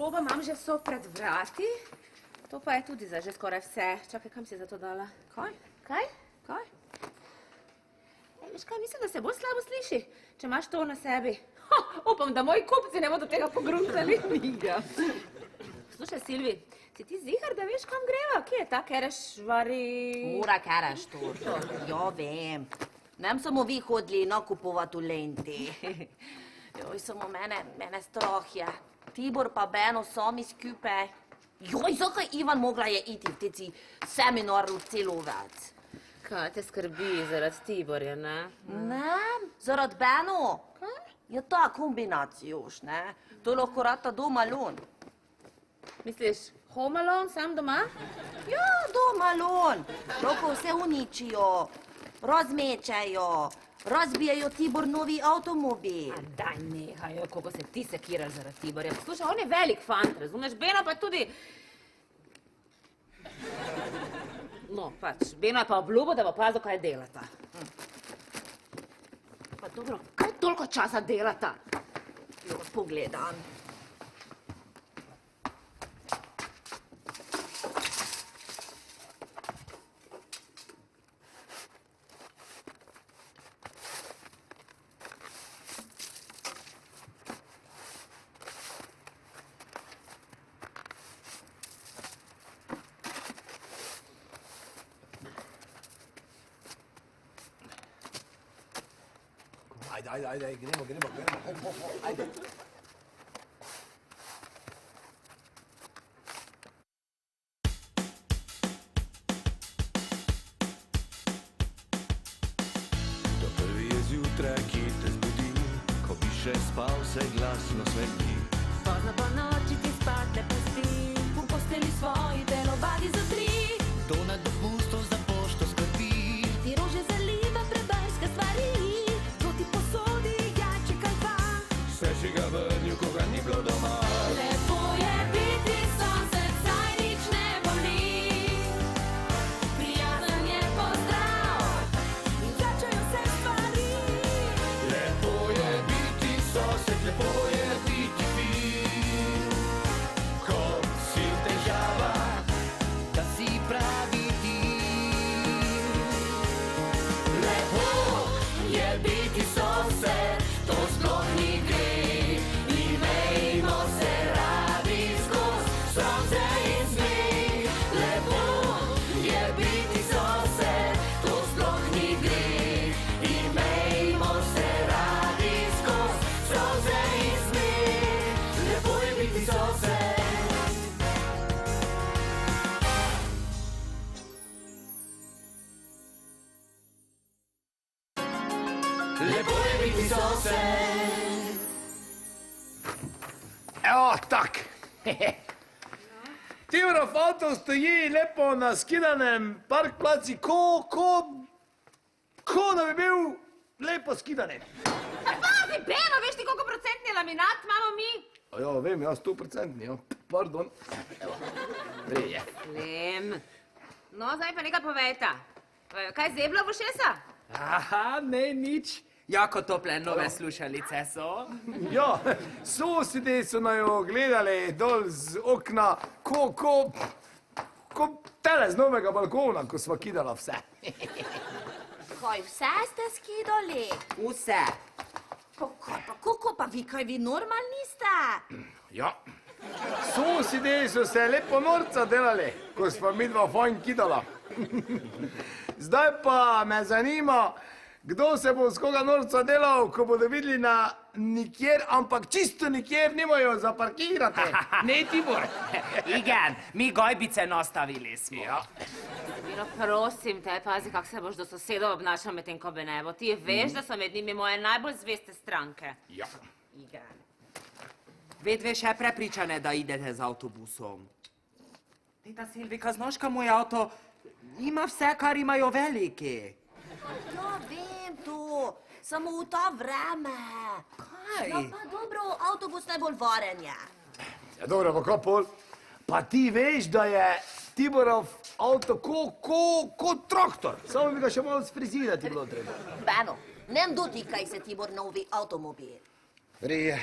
garderoba imam že vso pred vrati. To pa je tudi za že skoraj vse. Čakaj, kam si za to dala? Kaj? Kaj? Kaj? Veš kaj, mislim, da se bolj slabo sliši, če imaš to na sebi. Upam, da moji kupci ne bodo tega pogrunčali. Slušaj, Silvi, si ti zihar, da veš, kam greva? Kje je ta Kerešvari? Mura Kereštor. Ja, vem. Nem samo vi hodili nakupovat v Lenti. Joj, samo mene strah je. Tibor pa Beno sami skupaj. Joj, zakaj Ivan mogla je iti v teci seminar v Celovec? Kaj te skrbi zaradi Tiborja, ne? Ne, zaradi Beno. Kaj? Ja, ta kombinacijoš, ne? To lahko rata doma lon. Misliš, home alone, sam doma? Ja, doma lon. Lahko vse uničijo, razmečajo, razbijajo Tibor novi avtomobil. A daj nehaj, koliko se ti sekiraš zaradi Tiborja. Slušaj, on je velik fant, razumeš? Beno pa tudi... No, pač, Beno je pa obljubo, da bo pazil, kaj delata. Pa dobro, kaj toliko časa delata? Jo, pogledam. Ajde, gremo, ajde. To prvi je zjutraj, ki te zbudi, ko bi še spal, se glasno sveti. Pozno po noči ti spat ne pusti, v posteli svoji telovadi za tri. To na dopustu za pošto skrbi, Ti rože zaliva prebarske stvari. Sveži ga vrnil, ko ga ni bilo doma. Lepo je biti sonce, saj nič ne boli. Prijazen je pozdrav in začajo se stvari. Lepo je biti sosed, lepo je biti fin. Ko si v težavah, da si pravi ti. Lepo je biti sosed, to sploh ni gre. Lepo je biti sosed. Evo, tak. Tiborov avto stoji lepo na skidanem parkplaci, ko da bi bil lepo skidanen. Pazi, Beno, veš ti, koliko procentni laminat imamo mi? Ja, vem, ja, 100%, ja. Pardon. Evo, prije. Lem. No, zdaj pa nekaj povejta. Kaj zeblo v ušesa? Aha, ne, nič. Jako tople nove slušalice so. Ja, sosedi so najo gledali dol z okna, ko tele z novega balkona, ko sva kidala vse. Kaj, vse ste skidali? Vse. Kako pa vi, kaj vi normalni ste? Ja, sosedi so se lepo norca delali, ko sva midva fajn kidala. Zdaj pa me zanima, kdo se bo z koga norca delal, ko bodo videli na nikjer, ampak čisto nikjer nimajo za parkirati. Ne, Tibor. Igen, mi gojbice nastavili smo. Ja. Beno, prosim te, pazi, kak se boš do sosedov obnašal med tem, ko bi ne bo. Ti veš, da so med njimi moje najbolj zveste stranke. Ja. Igen. Vedve še prepričane, da idete z avtobusom. Teta Silvika, znaš, ka moj avto ima vse, kar imajo veliki. Ja, vem to, samo v to vreme. Kaj? Ja, pa dobro, avtobus najbolj varen je. Ja, dobro, pa kaj pol? Pa ti veš, da je Tiborov avto kot traktor. Samo bi ga še malo sfrizirati bilo treba. Beno, nem dotikaj se Tibor novi avtomobil. Rije.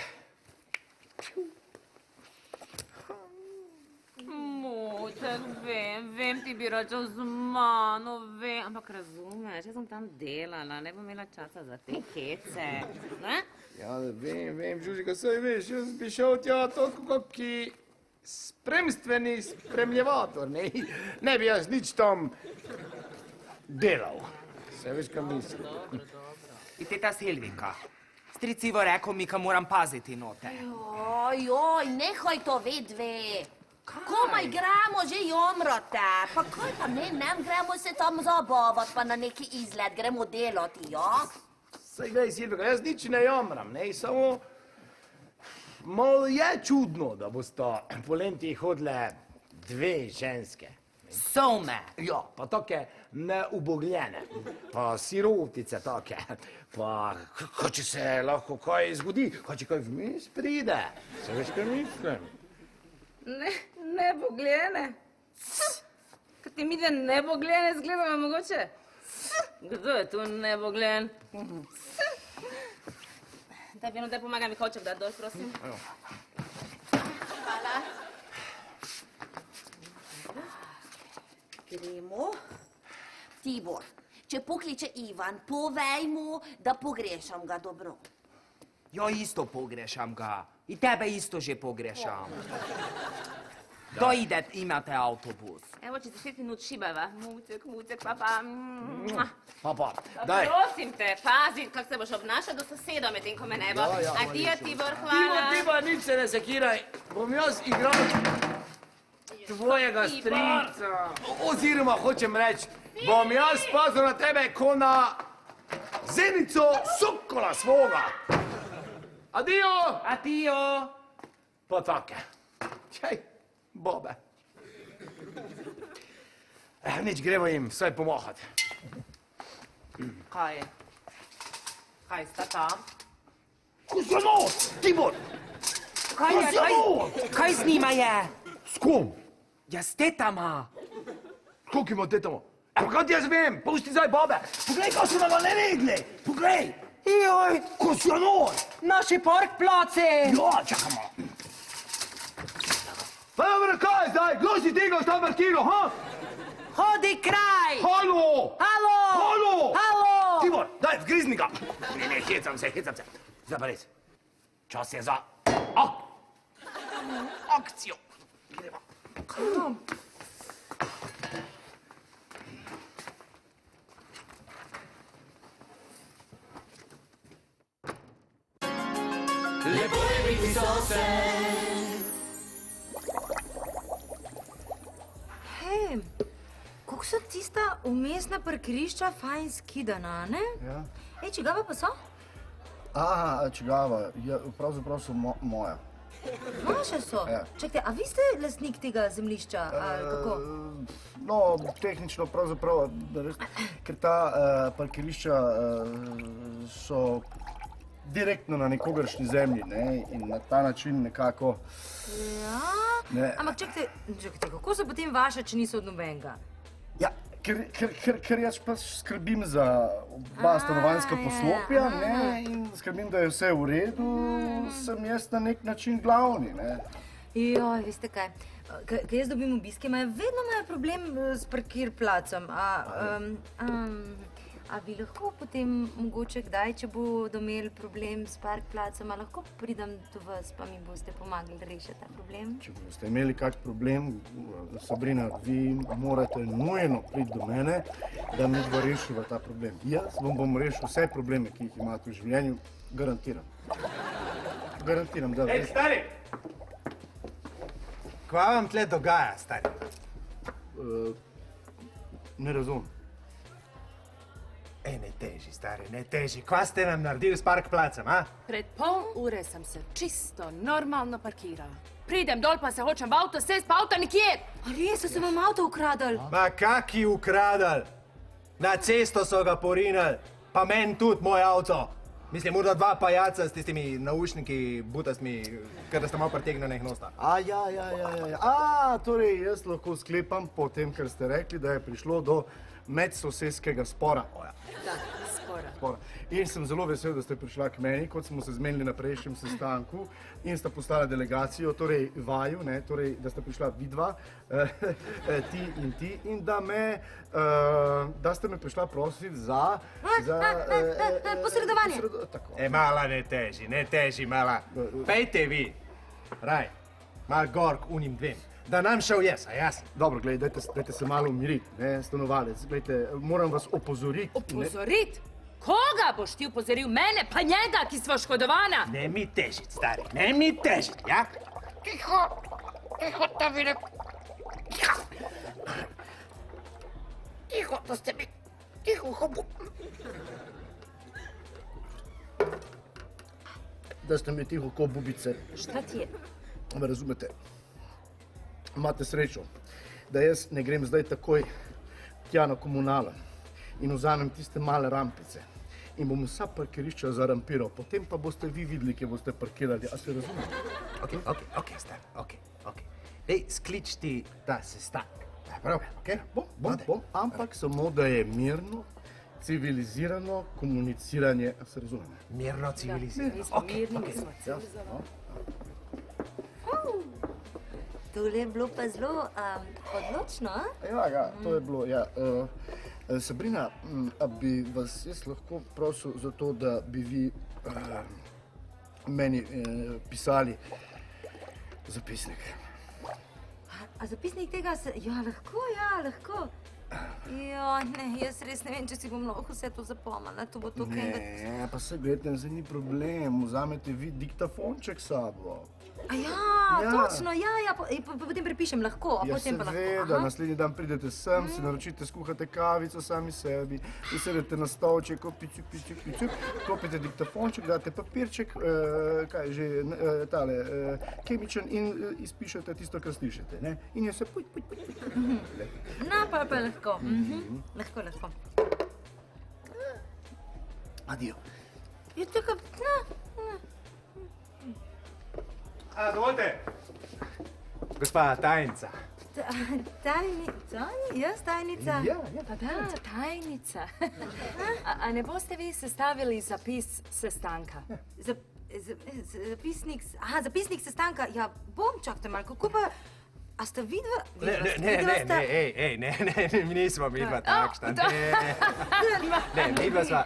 Vem, ti bi račal z mano, vem, ampak razumeš, jaz sem tam delala, ne bom imela časa za te hece, ne? Ja, vem, Žužika, saj veš, jaz bi šel tja toliko kakki spremstveni spremljevator, ne? Ne bi jaz nič tam delal. Se veš, kaj mislim. I teta Silvika. Stric Ivo rekel mi, ka moram paziti note. Joj, nehaj to vedve. Komaj gremo, že jomrote. Pa kaj pa ne gremo se tam zabavati, pa na neki izlet gremo delati, ja? Saj glej, Silvika, jaz nič ne jamram, ne, samo malo je čudno, da bosta po Lenti hodile dve ženske. Some. Ja, pa take neubogljene, pa sirotice take, pa če se lahko kaj zgodi, če kaj vmes pride, se veš, kaj mislim. Nebogljene. Kaj ti midve nebogljene zgledamo mogoče? Kdo je tu nebogljen? Daj, Vino, daj pomagaj mi kovček dati dol, prosim. Hvala. Gremo. Tibor, če pokliče Ivan, povej mu, da pogrešam ga dobro. Ja isto pogrešam ga. I tebe isto že pogrešam. Dojde, imate autobus. Evo, čez 10 minut šibava. Mucek, papa. Papa, Pa daj. prosim te, pazi, kako se boš obnašal do sosedov, medtem ko me ne bo. Ja, Adija, Tibor, hvala. Tibor, nič se ne sekiraj, bom jaz igral tvojega strica. Oziroma, hočem reči, bom jaz pazil na tebe, ko na zenico sokola svoga. Adijo! Adijo. Pa take. Čaj, bobe. Nič, gremo jim vsaj pomahati. Kaj? Kaj sta tam? Kozjanot, Tibor! Kaj z njima je? S kom? Ja, s tetama. Koliko ima tetamo? Evo, kaj ti jaz vem? Pusti zdaj bobe. Poglej, kaj so nama naredili. Poglej. Joj, Kozjanot! naši park place. Ja, čakamo. Pa dobro, kaj zdaj? Kdo si tega v ta vrtilo, ha? Hodi kraj. Halo! Halo. Halo! Halo. Tibor, daj, vgrizni ga. Ne, hecam se. Zdaj pa res. Čas je za akcijo. Gremo. Kam? Lepo je biti sosed. Hej, kako so tista umestna parkirišča fajn skidana, ne? Ja. Ej, čigava pa so? Aha, čigava, ja, pravzaprav so moja. Vaše so? Ja. Čakajte, a vi ste lastnik tega zemljišča, ali kako? No, tehnično pravzaprav, ker ta parkirišča so direktno na nekogaršnji zemlji, ne, in na ta način nekako... Ja? Ne. Ampak čakajte, kako so potem vaše, če niso od nobenega? Ja, ker jaz pač skrbim za oba stanovanjska poslopja, ne, in skrbim, da je vse v redu, sem jaz na nek način glavni, ne. Joj, veste kaj, ko jaz dobim obiske, vedno imajo problem s parkirplacem. A bi lahko potem mogoče kdaj, če bodo imeli problem s parkplacem, a lahko pridem do vas, pa mi boste pomagali rešiti ta problem? Če boste imeli kak problem, Sabrina, vi morate nujno priti do mene, da mi bo rešiva ta problem. Jaz vam bom rešil vse probleme, ki jih imate v življenju, garantiram. Garantiram, da... Ej, stari! Kva vam tle dogaja, stari? Ne razumem. Ej, ne teži, stari, ne teži. Kva ste nam naredili s parkplacem, a? Pred pol ure sem se čisto normalno parkirala. Pridem dol, pa se hočem v avto sest, pa avto nikjer. A res so se vam avto ukradli? Ma kaki ukradali? Na cesto so ga porinali, pa meni tudi moj avto. Mislim, morda dva pajaca s tistimi naušniki butastmi, ker da ste malo pretegnjenih nosta. Torej, jaz lahko sklepam po tem, kar ste rekli, da je prišlo do medsosedskega spora. Da, spor. spora. In sem zelo vesel, da ste prišla k meni, kot smo se zmenili na prejšnjem sestanku in sta postala delegacijo, torej vaju, ne, torej, da sta prišla vidva, ti in ti, in da ste me prišla prositi za Posredovanje. Tako. Mala, ne teži, mala. Pejte vi, raj, mal gor k unim dvem. Da nam šel jaz, a jasno? Dobro, glej, dajte se malo umiriti, ne, stanovalec. Glejte, moram vas opozoriti. Opozorit? Koga boš ti upozoril? Mene pa njega, ki sva škodovana? Ne mi težit, stari, ne mi težit, ja? Tiho, Davide. Tiho, da ste mi. Tiho, hobu. Da ste mi tiho ko bubice. Šta ti je? Me razumete? Imate srečo, da jaz ne grem zdaj takoj tja na komunala in vzamem tiste male rampice in bom vsa parkirišča zarampiral, potem pa boste vi videli, kje boste parkirali, a se razumete? Ok, star, ok. Dej, sklič ti ta sestanek. Prav, ok? Bom, ampak samo, da je mirno, civilizirano komuniciranje, a se razumete? Mirno civilizirano. Mi smo mirni, mi smo civilizirani. Tole je bilo pa zelo odločno, a? Ja, to je bilo, ja. Sabrina, a bi vas jaz lahko prosil za to, da bi vi meni pisali zapisnik? A zapisnik tega se... Ja, lahko. Ne, jaz res ne vem, če si bom lahko vse to zapomnila. To bo to, kaj... Ne, pa se gledajte, zdaj ni problem. Vzamete vi diktafonček s sabo. Točno, potem prepišem lahko, a potem pa lahko. Seveda, naslednji dan pridete sem, si naročite, skuhate kavico sami sebi, usedete na stolček, pičuk, kopite diktafonček, date papirček, kaj že, tale, kemičen in izpišete tisto, kar slišite, ne? In je se puj. No, pa lahko. Lahko. Adijo. Je tako, Dovolite. Gospa tajnica. Tajnica? Ja. Pa da, tajnica. A ne boste vi sestavili zapis sestanka? Zapisnik sestanka? Ja, bom, čakajte malo, kako pa... A sta vidva? Ne, mi nismo midva takšna, ne,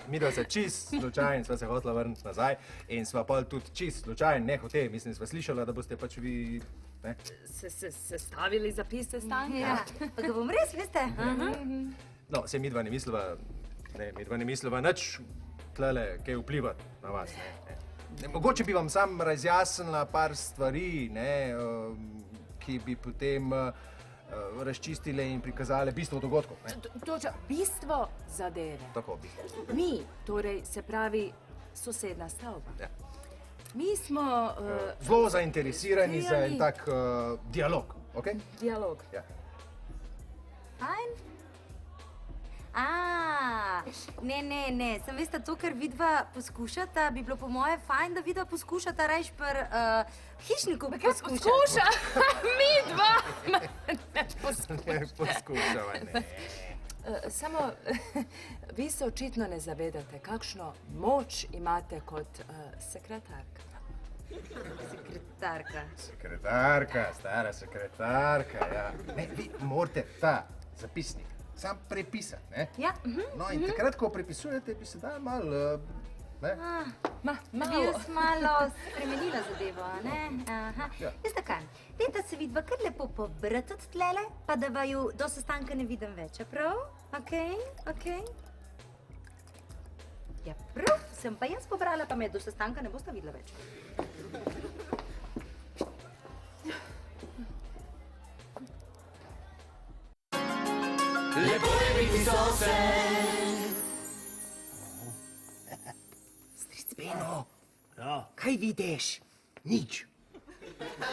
midva se čist slučajno, sva se hotela vrniti nazaj in sva pol tudi čist slučajno, ne hote, mislim, sva slišala, da boste pač vi, ne? Sestavili zapis sestanka? Ja, pa ga bom res, veste? No, se midva ne misliva nič tlele kaj vplivati na vas, ne. Mogoče bi vam sam razjasnila par stvari, ne, ki bi potem razčistile in prikazale bistvo dogodkov. Točno, bistvo zadeve. Tako, bistvo. Mi, torej se pravi sosedna stavba. Ja. Mi smo... Zelo zainteresirani za en tak dialog, ok? Dialog. Ja. Fajn? Ne, sem veste, to, kar vidva poskušata, bi bilo po moje fajn, da vidva poskušata rajš pri hišniku poskušati. Poskuša? Mi dva? Ne poskušava, ne. Samo, vi se očitno ne zavedate, kakšno moč imate kot sekretarka. Sekretarka, stara sekretarka, ja. Ne, vi morate ta zapisnik sam prepisati, ne? Ja. No, in takrat, ko prepisujete, bi se dal malo, ne? Bi jaz malo spremenila zadevo, ne? Veste kaj, dajte se vidva kar lepo pobratati tlele, pa da vaju do sestanka ne vidim več, prav? Okej? Ja, prav, sem pa jaz pobrala, pa me do sestanka ne boste videla več. Lepo je biti sosed. Stric Beno, kaj vidiš? Nič.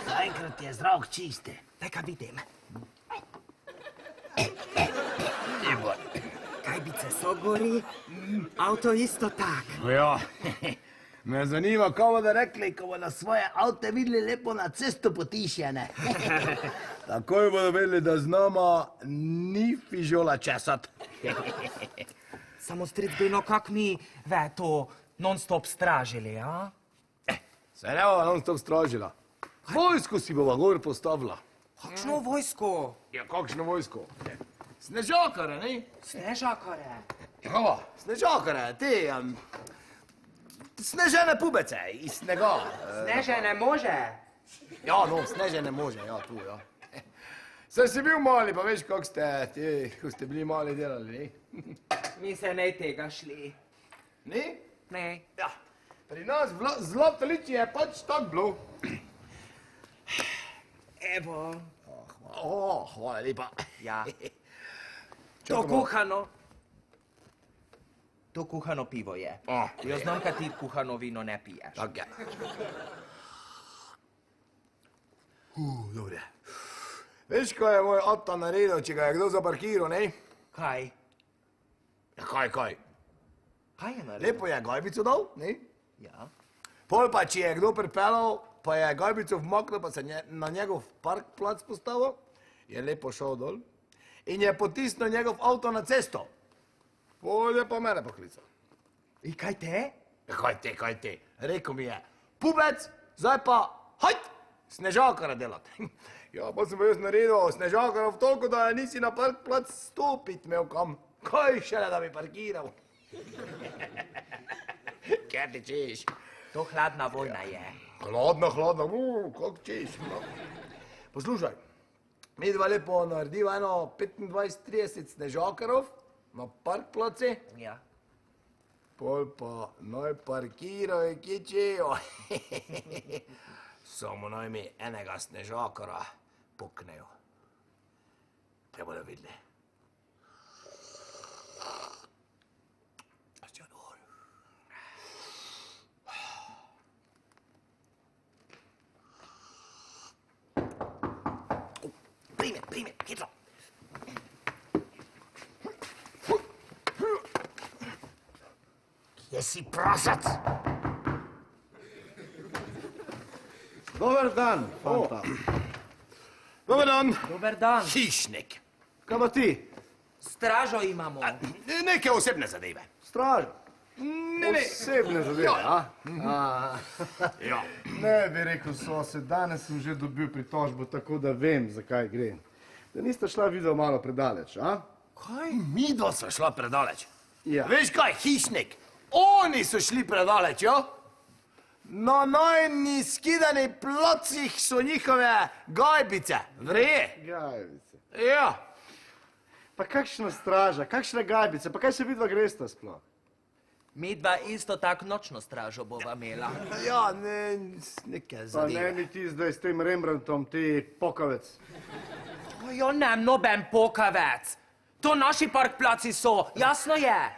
Zaenkrat je zrak čiste. Daj, kaj vidim. Gajbice so gori, avto isto tak. Ja, me zanima, kaj bodo rekli, ko bodo svoje avte videli lepo na cesto potišjene. Takoj bodo vedeli, da z nama ni fižola česat. Samo stric Beno, kak mi to non-stop stražili, a? Se ne bova non-stop stražila. Vojsko si bova gor postavila. Kakšno vojsko? Ja, kakšno vojsko? Snežakare, ne? Snežakare. Ja, snežakare, te... Snežene pubece iz snega. Snežene može? Ja, no, snežene može, ja, tu, ja. Sem si bil mali, pa veš, kako ste bili mali delali, ne? Mi se ne tega šli. Ne? Ne. Ja, pri nas v Zlatoliči je pač tak bilo. Evo. Hvala lepa. Ja. To kuhano. To kuhano pivo je. Jaz znam, kad ti kuhano vino ne piješ. Tak je. Dobre. Veš, kaj je moj ata naredil, če ga je kdo zaparkiral, ne? Kaj? Ja, kaj? Kaj je naredil? Lepo je gajbico dal, ne? Ja. Pol pa, če je kdo pripeljal, pa je gajbico vmaknil, pa se na njegov parkplac postavil, je lepo šel dol in je potisnil njegov avto na cesto. Pol je pa mene poklical. In kaj te? Ja, kaj te? Rekel mi je, pubec, zdaj pa, hajt, snežakara delat. Ja, pa sem pa jaz naredil snežakara v toliko, da nisi na parkplac stopit imel kam. Kaj šele, da bi parkiral? Kjer ti češ? To hladna vojna je. Hladna, kak češ? Poslušaj, mi dva lepo narediva eno 25-30 snežakarov na parkplace. Ja. Pol pa naj parkirajo, kje čejo. Samo naj mi enega snežakara poknejo. Te bodo videli. Prime, hitro. Kje si prasac? Dober dan, fanta. Dober dan. Dober dan. Hišnik. Kaj pa ti? Stražo imamo. Neke osebne zadeve. Straža. Ne. Osebne zadeve, a? Ja. Ne bi rekel, sosed, danes sem že dobil pritožbo, tako da vem, zakaj gre. Da nista šla video malo predaleč, a? Kaj? Midva sva šla predaleč. Ja. Veš kaj, hišnik? Oni so šli predaleč, jo? Na najni skidani plocih so njihove gajbice, vreje. Gajbice. Ja. Pa kakšna straža, kakšne gajbice, pa kaj se vidva gresta sploh? Mi dva isto tak nočno stražo bova imela. Ja, neke Pa zadeve. ne mi ti zdaj s tem Rembrandtom, ti pokavec. Jo, nem noben pokavec. To naši parkplaci so, jasno je.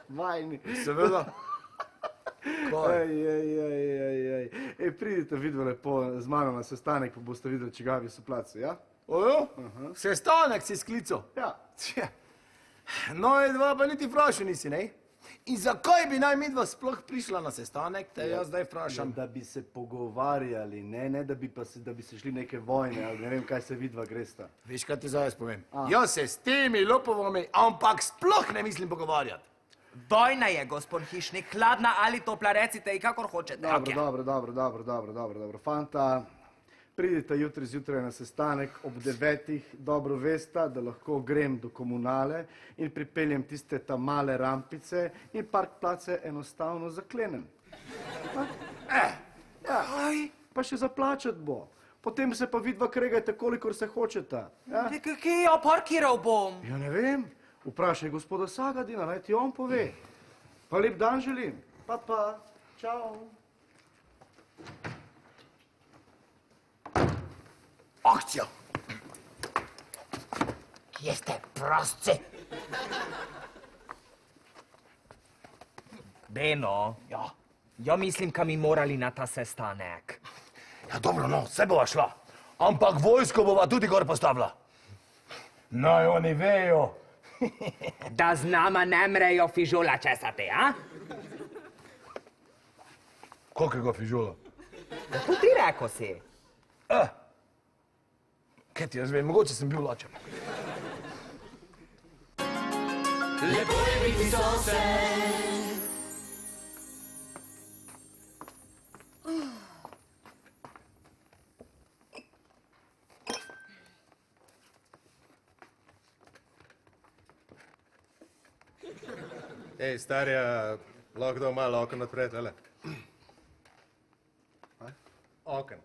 Vajni. Seveda. Kaj? Ej, pridite vidva lepo z mano na sestanek, pa boste videli, čigavi so placi, ja? Ojo? Sestanek si sklical? Ja. No, dva pa niti vprašal nisi, ne? In zakaj bi naj midva sploh prišla na sestanek, te jaz zdaj vprašam. Da bi se pogovarjali, ne da bi se šli neke vojne, ali ne vem, kaj se vidva gresta. Veš, kaj ti zdaj jaz povem? Jaz se s temi lopovami, ampak sploh ne mislim pogovarjati. Vojna je, gospod hišnik, hladna ali topla, recite ji kakor hočete. Dobro, fanta. Pridite jutri zjutraj na sestanek ob 9. Dobro vesta, da lahko grem do komunale in pripeljem tiste ta male rampice in parkplace enostavno zaklenem. Kaj? Pa še zaplačat bo. Potem se pa vidva kregajte, kolikor se hočeta. Kje jo parkiral bom? Ja, ne vem. Vprašaj gospoda Sagadina, naj ti on pove. Pa lep dan želim. Pa, čau. Akcija! Kje ste prasci? Beno. Ja. Ja mislim, ka mi morali na ta sestanek. Ja, dobro, no, se bova šla. Ampak vojsko bova tudi gor postavila. Naj oni vejo. Da z nama ne mrejo fižola česati, a? Kakega fižola? To ti rekel si. Kaj ti jaz vem, mogoče sem bil lačen. lepo je biti sosed. Ej, starja, lahko kdo malo okno odpre, tale. Okno.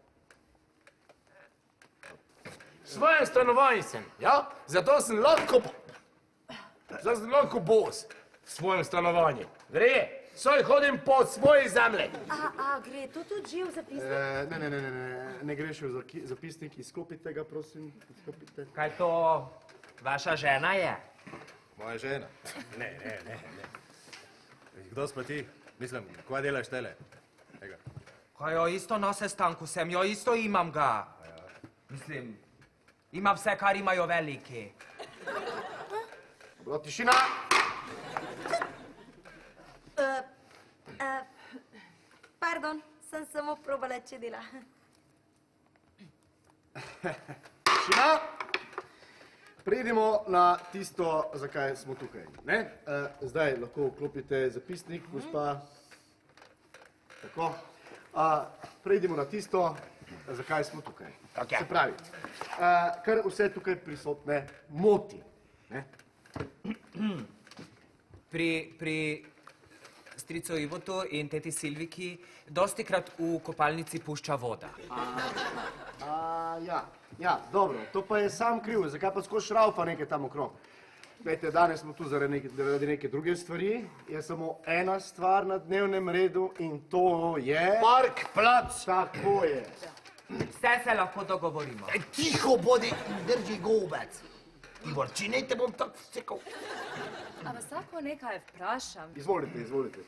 Svoje stanovanje sem, ja? Zato sem lahko bos v svojem stanovanju. Gre, saj hodim po svoji zemlji. A gre to tudi že v zapisnik? Ne gre še v zapisnik, izklopite ga, prosim, izklopite. Kaj to vaša žena je? Moja žena? Ne. Kdo spa ti? Mislim, kva delaš tele? Ega. Kaj jo isto na sestanku sem, jo isto imam ga. Mislim, ima vse, kar imajo veliki. Dobro, tišina. Pardon, sem samo probala, če dela. Tišina. Prejdimo na tisto, zakaj smo tukaj. Ne? Zdaj lahko vklopite zapisnik, gospa. Tako. Prejdimo na tisto, zakaj smo tukaj. Se pravi, kar vse tukaj prisotne moti. Ne? Pri stricu Ivotu in teti Silviki dostikrat v kopalnici pušča voda. Ja, dobro, to pa je sam kriv, zakaj pa skozi šraufa nekaj tam okrog. Glejte, danes smo tu zaradi neke druge stvari, je samo ena stvar na dnevnem redu in to je... Park, plac. Tako je. Vse se lahko dogovorimo. Tiho bodi in drži gobec. Tibor, če ne te bom tako vsekal. A vas lahko nekaj vprašam? Izvolite.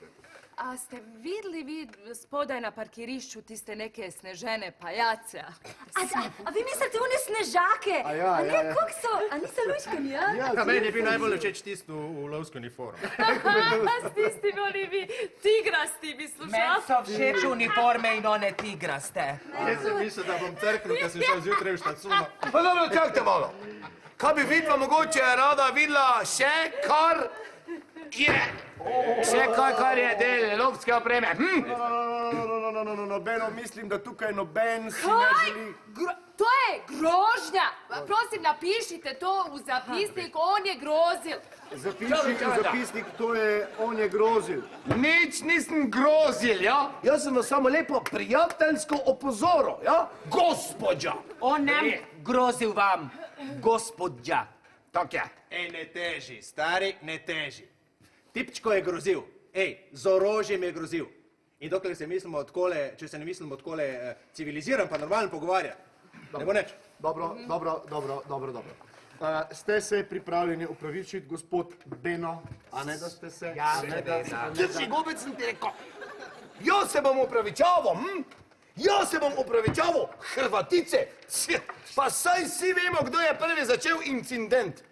A ste videli vi spodaj na parkirišču tiste neke snežene pajace? A vi mislite one snežake? Ja. Kak so? A niso lučkani, ja? Ja, meni je bil najbolj všeč tisto v lovski uniformi. A s tistimi onimi tigrastimi Meni slušalkami? so všeč uniforme in one tigraste. Jaz sem mislil, da bom crknil, ker sem šel zjutraj v štacuno. Pa dobro, čakajte malo. Kaj bi vidva mogoče rada videla še, kar je? Še kaj, kar je del lovske opreme. Nobeno, mislim, da tukaj noben si ne želi... To je grožnja! Prosim, napišite to v zapisnik, on je grozil. Zapiši v zapisnik, to je, on je grozil. Nič nisem grozil, ja? Jaz sem vas samo lepo prijateljsko opozoril, ja? Gospodja! On ne grozil vam, gospodja. Tak je. Ej, ne teži, stari, ne teži. Tipčko je grozil. Ej, z orožjem je grozil. In dokler se mislimo odkole, če se ne mislimo odkole civiliziran pa normalno pogovarjati, ne bo neč. Dobro. Ste se pripravljeni upravičiti, gospod Beno, a ne da ste se? Ja, seveda. Drži gobec sem ti rekel. Jaz se bom upravičaval, Jaz se bom upravičaval, Hrvatice. Pa saj vsi vemo, kdo je prvi začel incident.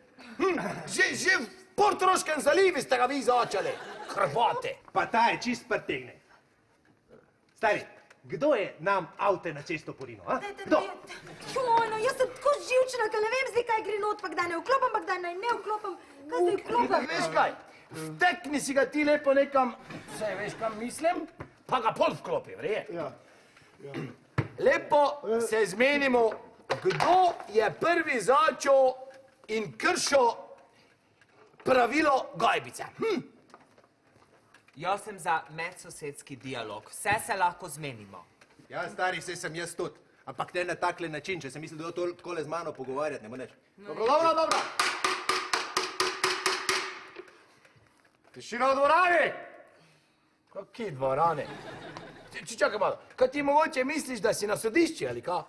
Že v Portoroškem zalivi ste ga vi začeli. Hrvate. Pa ta je čist prtegne. Stari, kdo je nam avte na cesto porinil, a? Kdo? Jaz sem tako živčena, ker ne vem zdaj, kaj gre not, pa kdaj ne vklopam, pa kdaj ne vklopam. Kaj zdaj vklopam? Veš kaj, vtekni si ga ti lepo nekam, saj veš kam mislim, pa ga pol vklopi, vre? Ja. Lepo se zmenimo, kdo je prvi začel in kršil pravilo gajbice. Jaz sem za medsosedski dialog. Vse se lahko zmenimo. Ja, stari, saj sem jaz tudi. Ampak ne na takle način, če sem mislil, da je takole z mano pogovarjati, ne bo neč. Dobro. Tišina v dvorani! Kaki dvorani? Čakaj malo, kaj ti mogoče misliš, da si na sodišči ali ka?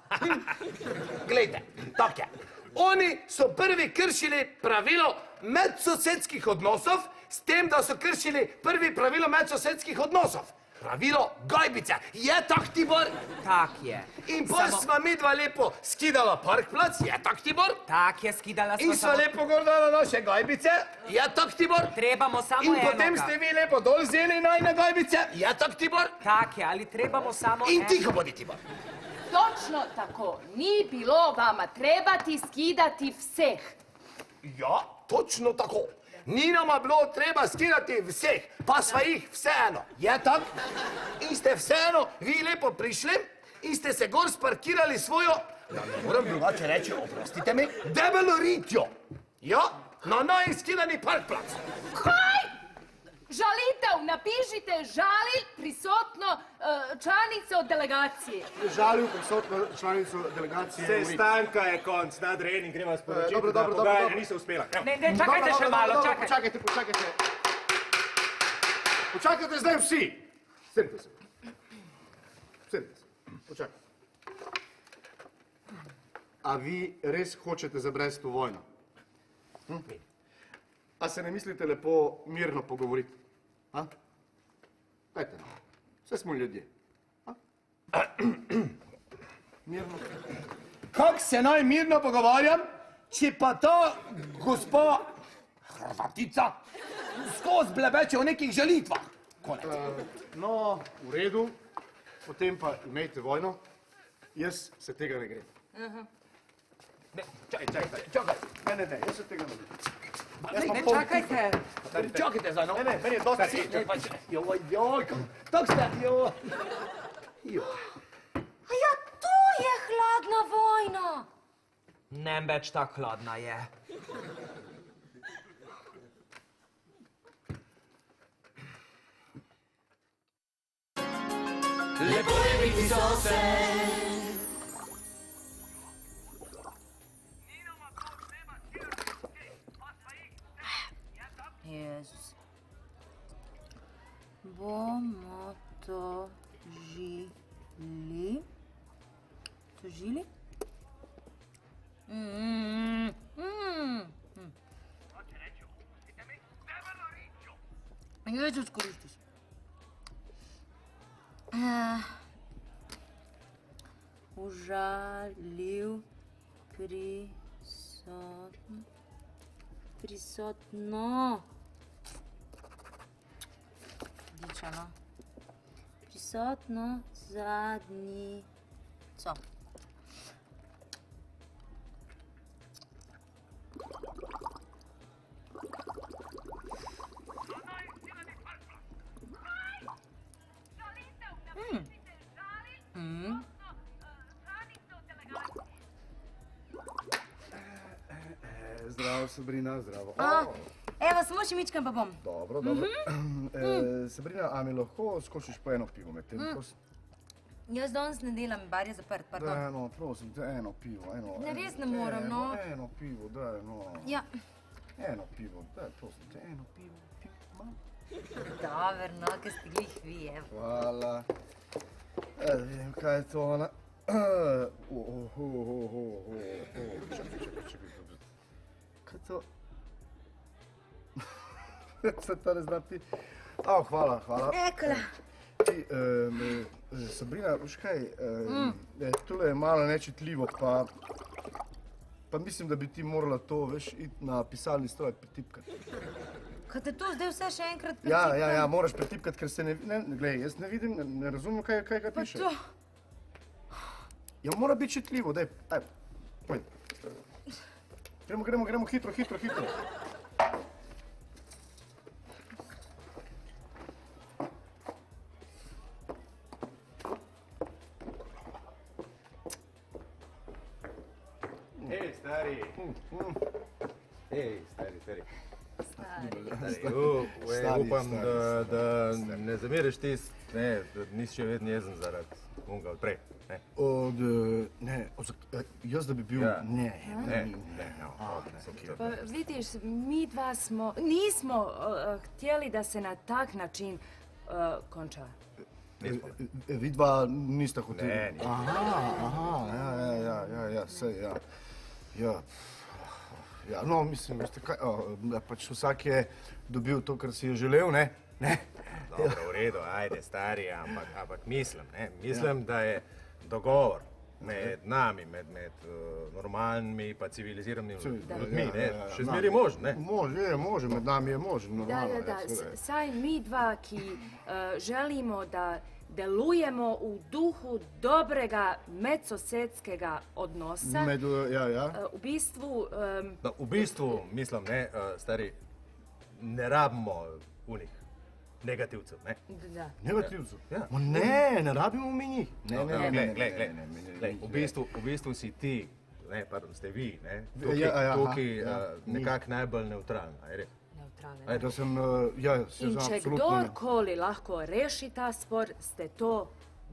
Glejte, tak je. Oni so prvi kršili pravilo medsosedskih odnosov, s tem, da so kršili prvi pravilo medsosedskih odnosov. Pravilo gajbice. Je tak, Tibor? Tak je. In pol sva midva lepo skidala parkplac, je tak, Tibor? Tak je, skidala In sva lepo gor dala naše gajbice, je tak, Tibor? Trebamo samo In eno. potem ste vi lepo dol vzeli najne gajbice, je tak, Tibor? Tak je, ali trebamo samo In tiho bodi, Tibor. Točno tako. Ni bilo vama trebati skidati vseh. Ja, točno tako. Ni nama bilo treba skirati vseh, pa sva jih vseeno. Je tak? In ste vseeno vi lepo prišli in ste se gor sparkirali svojo, da ne moram drugače reči, oprostite mi, debelo ritjo. Ja, na najskidani parkplac. Kaj? Žalitev, napišite žalil prisotno članico delegacije. Žalil prisotno članico delegacije. Sestanka je konc, nadrejen in greva sporočiti, Dobro, da dobro, pogajanja dobro. niso uspela. Ne, čakajte še malo, čakajte. Počakajte. Počakajte zdaj vsi. Sedite se. Počakajte. A vi res hočete zabresti v vojno? A se ne mislite lepo mirno pogovoriti? Dajte, vse smo ljudje. Mirno. Kak se naj mirno pogovarjam, če pa ta gospa Hrvatica skozi blebeče o nekih žalitvah? No, v redu, potem pa imejte vojno, jaz se tega ne grem. Čakaj. Ne, jaz se tega ne grem. Ne, čakajte. Čakajte za Ne, meni je dosti sreče. Joj, tako ste, joj. A ja, to je hladna vojna. Ne več tako hladna je. Lepo je biti sosed. Jezus. Bomo tožili? Tožili? Jezus Kristus. Užalil prisotno. Dičano. Prisotno zadnjico. Zdravo, Sabrina, zdravo. Evo, samo še mičkam pa bom. Dobro. Sabrina, a mi lahko skočiš po eno pivo med tem, prosim? Jaz danes ne delam, bar je zaprt, pardon. Daj, no, prosim te, eno pivo, eno. Ne, res ne morem, no. Eno pivo, daj, no. Ja. Eno pivo, daj, prosim te, eno pivo. Malo. Dober, no, ker ste glih vi, evo. Hvala. Da vidim, kaj je to ona. Čakaj. Kaj je to? Se to ne zna piti. Hvala. Ekola. Ti, Sabrina, veš kaj, tole je malo nečitljivo, pa mislim, da bi ti morala to, veš, iti na pisalni stroj pretipkati. Kaj te to zdaj vse še enkrat pretipkam? Ja, moraš pretipkati, ker se ne, glej, jaz ne vidim, ne razumem, kaj piše. Pa to. Ja, mora biti čitljivo, daj, pojdi. Gremo, hitro. Hej, stari. Upam, da ne zameriš tist, da nisi še vedno jezen zaradi unga odprej. Jaz da bi bil, Pa vidiš, mi dva nismo htjeli da se na tak način konča. Vidva nista hoteli? Ne, nismo. Ja, sej, ja. Ja, no, mislim, veste kaj, pač vsak je dobil to, kar si je želel, ne? Dobro, v redu, ajde, stari, ampak mislim, da je dogovor med nami, med normalnimi pa civiliziranimi ljudmi, ne, še zmeri možen, ne? Može, med nami je možen, normalno. Da, saj mi dva, ki želimo da delujemo u duhu dobrega medsosedskega odnosa. Ja. U bistvu... V bistvu, mislim, ne, stari, ne rabimo unih negativcev, ne? Da. Negativcev? Ja. Ma ne rabimo mi njih. Glej, v bistvu si ti, ne, pardon, ste vi, ne, tukaj nekako najbolj neutralna, je res? Neutralne. Da sem, se In znam če absolutno ne. kdorkoli lahko reši ta spor, ste to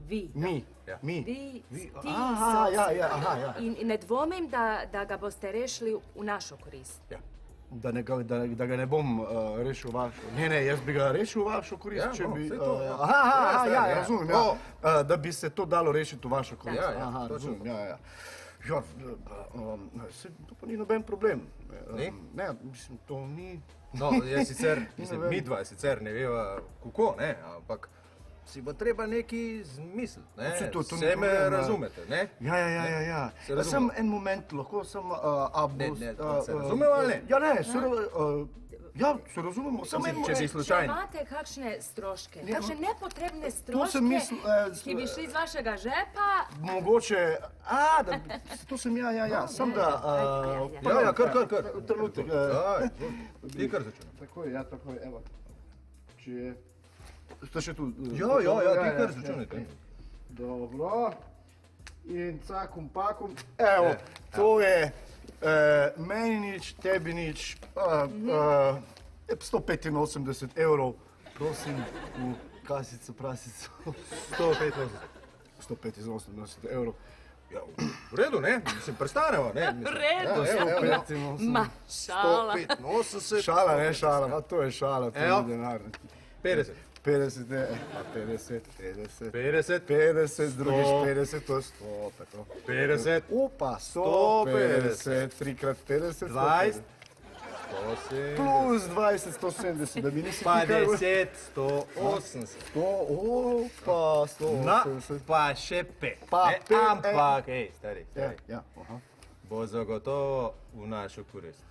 vi. Mi. Vi, ti Aha, so- ja. In ne dvomim, da ga boste rešili v našo korist. Ja. Da ga ne bom rešil vašo. Ne, jaz bi ga rešil vašo korist, Ja, če no, bi... saj to, ja. Ja, Ja, razumem, ja. ja. Da bi se to dalo rešiti v vašo korist. Ja, Aha, točno razumem, ja. Ja, to pa ni noben problem. Ni? Ne, mislim, to ni... No, jaz sicer, mislim, midva sicer ne veva kako, ne, ampak si bo treba nekaj zmisliti, ne? Saj to ni Vse me problem, razumete, ne? Ja. Se razumemo? Sem en moment, lahko sem... se razumemo ali ne? Ja, ne, se razumemo. Sem en Če si Če slučajno. imate kakšne stroške, Ja, kakšne nepotrebne sem stroške, mislil, ki bi šli iz vašega žepa, Mogoče, to sem ja, sem da... Ja, kar. Trenutek. Ti kar začne. Takoj, evo. Če je... Ste še tu? Ja, ti kar začne. Dobro. In cakum pakum. Evo, to je meni nič, tebi nič. 185 evrov, prosim, v kasico, prasico. 185 evrov. Ja, v redu, ne? Mislim, prestanemo, ne? V redu, ja. ma, šala. 185. Šala, ne šala, to je šala, to Evo. ni denar. 50. 50, drugič 50, to je 100, tako. 50. Upa, 150, 3x50, 20. 170. Plus 20, 170, da bi nisi Pa pikal. 10, 180. Opa, Na, 180. pa še 5. Pa pet, Ampak, stari, Ja, aha. bo zagotovo v našo korist.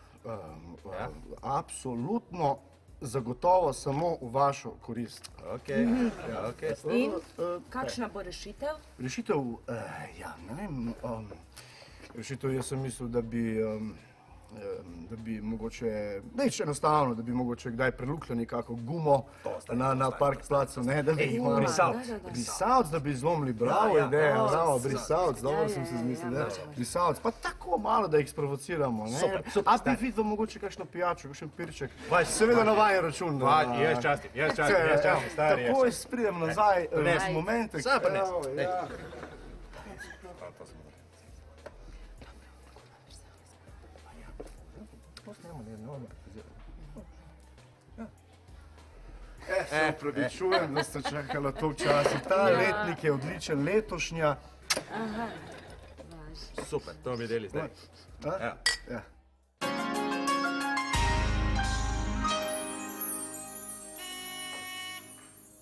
Absolutno, zagotovo samo v vašo korist. Okej. In kakšna bo rešitev? Rešitev, ja, ne vem, rešitev jaz sem mislil, da bi mogoče, nič enostavno, da bi mogoče kdaj prelukljali kako gumo na park placu, ne, da bi jih malo brisavc, da bi zlomili, bravo ideja, bravo, brisavc, dobro sem se zmislil, ne, brisavc, pa tako malo, da jih sprovociramo, ne. A bi videl mogoče kakšno pijačo, kakšen pirček, seveda na vajen račun. Jaz častim, stari. Takoj pridem nazaj v momentek. Sam pa ne. Se opravičujem, da ste čakali toliko časa. Ta letnik je odličen, letošnja. Super, to mi deli zdaj. Ja.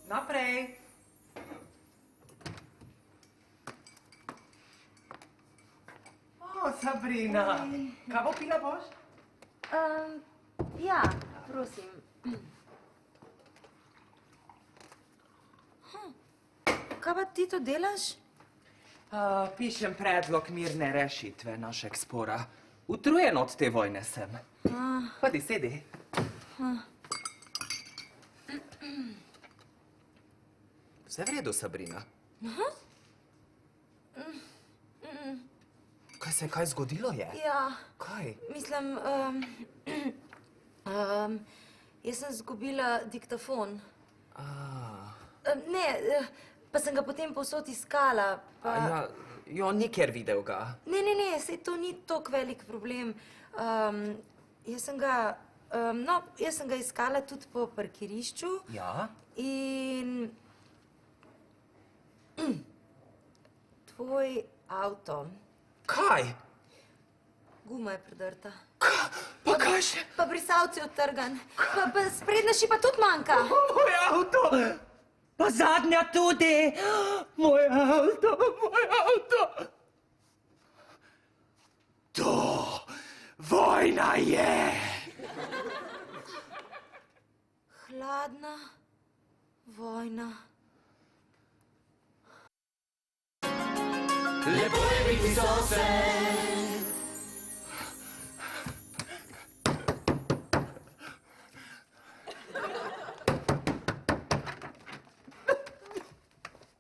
Naprej. O, Sabrina, kavo pila boš? Ja, prosim. Kaj pa ti to delaš? Pišem predlog mirne rešitve našeg spora. Utrujen od te vojne sem. Hodi, sedi. Vse v redu, Sabrina? Kaj zgodilo je? Ja, Kaj? mislim, jaz sem zgubila diktafon. Ne, pa sem ga potem povsod iskala. Ja, nikjer videl ga. Ne, saj to ni toliko velik problem. Jaz sem ga iskala tudi po parkirišču. Ja? In tvoj avto. Kaj? Guma je predrta. Pa kaj še? Pa brisavci odtrgan. Pa sprednja šipa tudi manjka. Moj avto! Pa zadnja tudi! Moj avto! To vojna je! Hladna vojna. Lepo je biti sosed.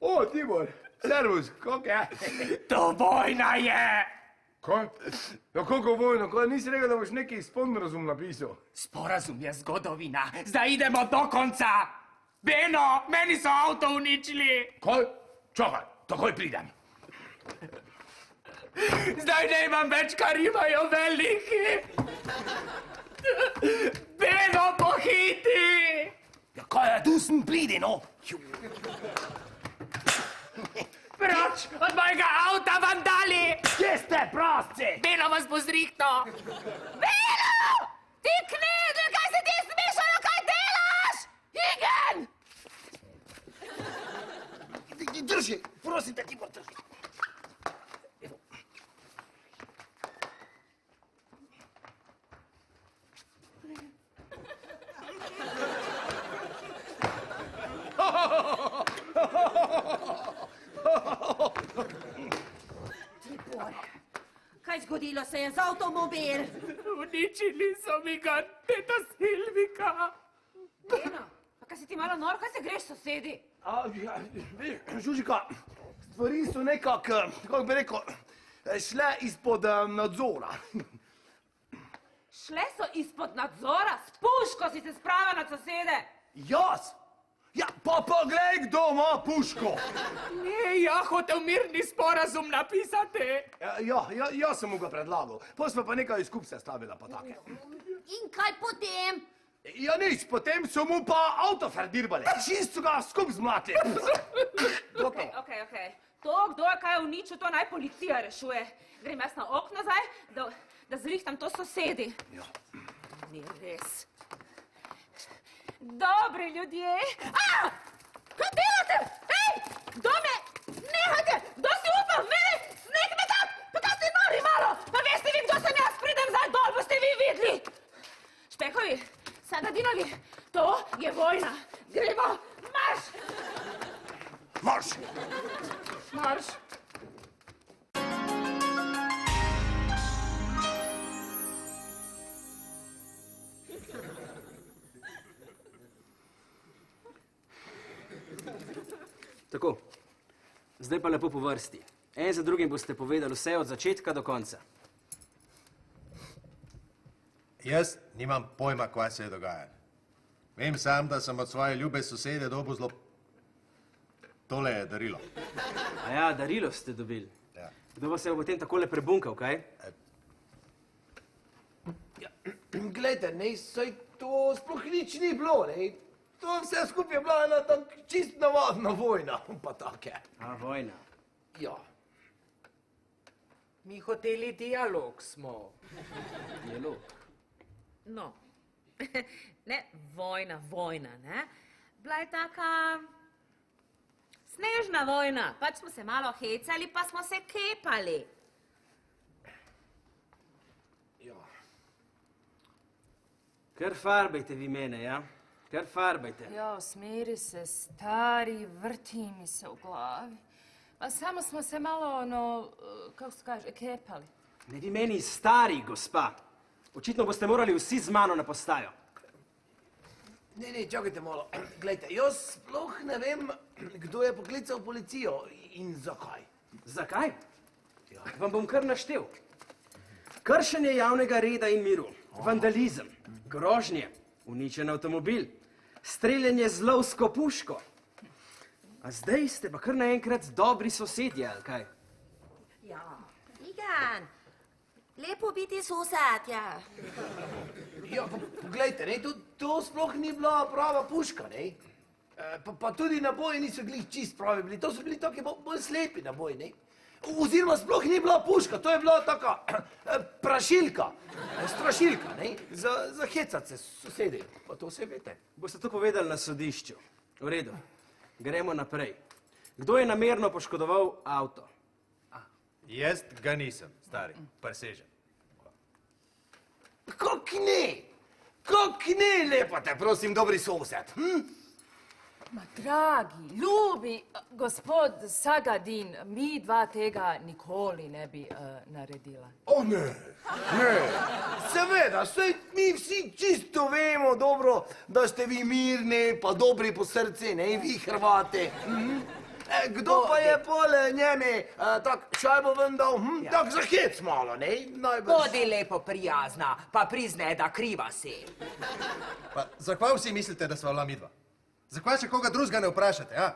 O, Tibor, servus, kako je? To vojna je! Kaj? Ja, kako vojno, kaj nisi rekel, da boš neki sporazum napisal? Sporazum je zgodovina, zdaj idemo do konca! Beno, meni so avto uničili! Kaj? Čakaj, takoj pridem. Zdaj ne imam več, kar imajo veliki! Beno, pohiti! Ja, kaj je, tu sem pridi, no? Proč od mojega avta, vandali! Kje ste, prosci? Beno vas bo zrihto! Beno! Ti knedl, kaj se ti smišalo, kaj delaš? Igen! Drži, prosim te, Tibor, drži. Kaj zgodilo se je z avtomobil? Uničili so mi ga, teta Silvika. Beno, pa kaj si ti malo nor, kaj se greš sosedi? Žužika, stvari so nekako, kako bi rekel, šle izpod nadzora. Šle so izpod nadzora, s puško si se spravil nad sosede. Jaz? Ja, pa poglej, kdo ima puško. Ne, ja hotel mirni sporazum napisati. Jaz sem mu ga predlagal. Potem smo pa nekaj skupaj sestavila pa take. In kaj potem? Ja nič, potem so mu pa avto ferdirbali. Čisto ga skupaj zmlatili. Okej. To, kdo je kaj uničil, to naj policija rešuje. Grem jaz na okno zdaj, da zrihtam to sosedi. Ja. Ni res. Dobri ljudje. Kaj delate? Ej, kdo me? Nehajte! Kdo si upal? Mene? Sneg me tam! Pa kaj ste nori malo? Pa veste vi, kdo sem jaz? Pridem zdaj dol, boste vi videli. Špekovi, Sagadinovi, to je vojna. Gremo, marš! Marš! Marš! Tako, zdaj pa lepo po vrsti. En za drugim boste povedali vse od začetka do konca. Jaz nimam pojma, kaj se je dogajalo. Vem sam, da sem od svoje ljube sosede dobil zelo... Tole je darilo. A ja, darilo ste dobili. Ja. Kdo vas je potem takole prebunkal, kaj? Glejte, ne, saj to sploh nič ni bilo, ne. To vse skupaj je bila ena tak čist navadna vojna, pa take. A, vojna. Ja. Mi hoteli dialog smo. Dialog. No, ne vojna, ne? Bila je taka snežna vojna. Pač smo se malo hecali, pa smo se kepali. Ja. Kar farbajte vi mene, ja? Kar farbajte. Jo, smiri se, stari, vrti mi se u glavi. Pa samo smo se malo, kako se kaže, kepali. Ne vi meni stari, gospa. Očitno boste morali vsi z mano na postajo. Ne, čakajte malo. Glejte, jaz sploh ne vem, kdo je poklical policijo in zakaj. Zakaj? Ja. Vam bom kar naštel. Kršenje javnega reda in miru, vandalizem, grožnje, uničen avtomobil, streljanje z lovsko puško. A zdaj ste pa kar naenkrat dobri sosedje, ali kaj? Ja, Igen, lepo biti sosed, ja. Ja, pa poglejte, ne, to sploh ni bila prava puška, ne. Pa tudi naboji niso glih čist pravi bili, to so bili taki bolj slepi naboji, ne. Oziroma sploh ni bila puška, to je bila taka prašilka, strašilka, ne, za hecat se sosedi, pa to vse veste. Boste to povedali na sodišču. V redu, gremo naprej. Kdo je namerno poškodoval avto? Jaz ga nisem, stari, presežen. Kak ne, lepa te, prosim, dobri sosed, Ma dragi, ljubi gospod Sagadin, mi dva tega nikoli ne bi naredila. O ne, seveda, saj mi vsi čisto vemo dobro, da ste vi mirni pa dobri po srce, ne, vi Hrvate. Kdo pa je pole njemi, tak šajbo ven dal, tak za hec malo, ne? Bodi lepo prijazna, pa priznaj, da kriva si. Pa zakaj vsi mislite, da sva bila midva? Zakaj še koga drugega ne vprašate, a?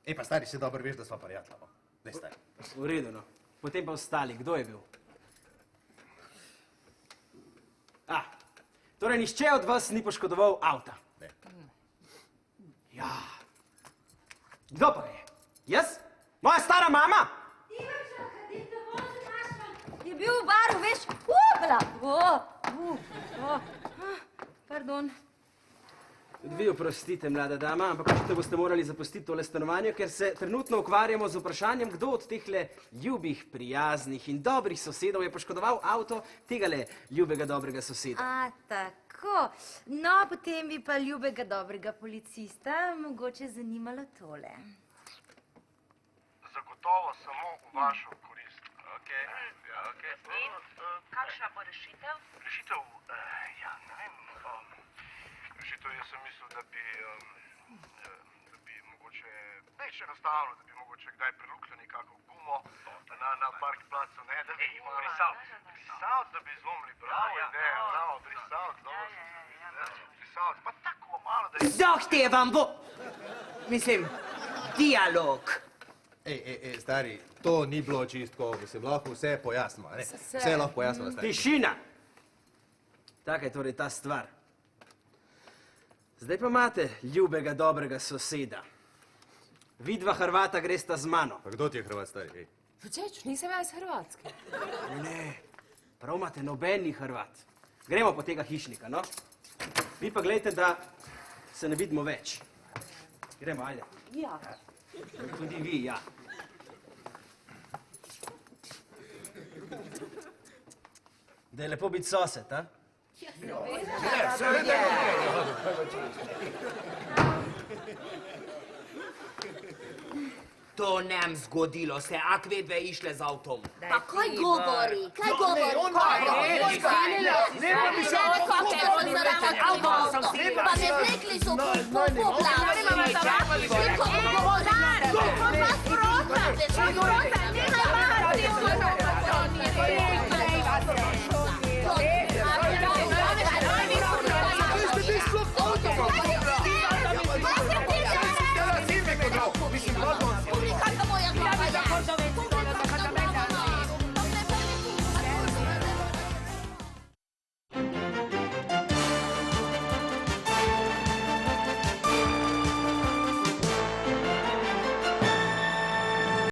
Ej, pa stari, si dobro veš, da sva prijatelja, no. Ne, stari. V redu, no. Potem pa ostali, kdo je bil? Torej, nihče od vas ni poškodoval avta. Ne. Ja. Kdo pa je? Jaz? Moja stara mama? Je bil v baru, veš, pardon. Vi oprostite, mlada dama, ampak očitno boste morali zapustiti tole stanovanje, ker se trenutno ukvarjamo z vprašanjem, kdo od tehle ljubih, prijaznih in dobrih sosedov je poškodoval avto tegale ljubega, dobrega soseda. A, tako. No, potem bi pa ljubega, dobrega policista mogoče zanimalo tole. Zagotovo samo v vašo korist. Okej. In kakšna bo rešitev? Rešitev? Ja, ne vem. Rešitev, jaz sem mislil, da bi mogoče, več enostavno, da bi mogoče kdaj prelukljali kako gumo na parkplacu, ne, da bi brisavc, da bi zlomili, bravo ideja, bravo, brisavc, dobro sem se mislil, brisavc, pa tako malo, da je... Zahtevam mislim, dialog. Ej, stari, to ni bilo čistko, mislim, lahko vse pojasnimo, ne? Vse lahko pojasnimo, stari. Tišina! Taka je torej ta stvar. Zdaj pa imate ljubega, dobrega soseda. Vidva Hrvata gresta z mano. Pa kdo ti je Hrvat, stari? Čeč, nisem jaz Hrvatski. Ne, prav imate, noben ni Hrvat. Gremo po tega hišnika, no? Vi pa gledajte, da se ne vidimo več. Gremo, ajde. Ja. Tudi vi, ja. Da je lepo biti sosed, a? To nem zgodilo se, ak vedve išle z avtom. Pa kaj govori? Kaj govori? Pa me vlekli so po glavi. Koliko odgovoran? Koliko vas prota?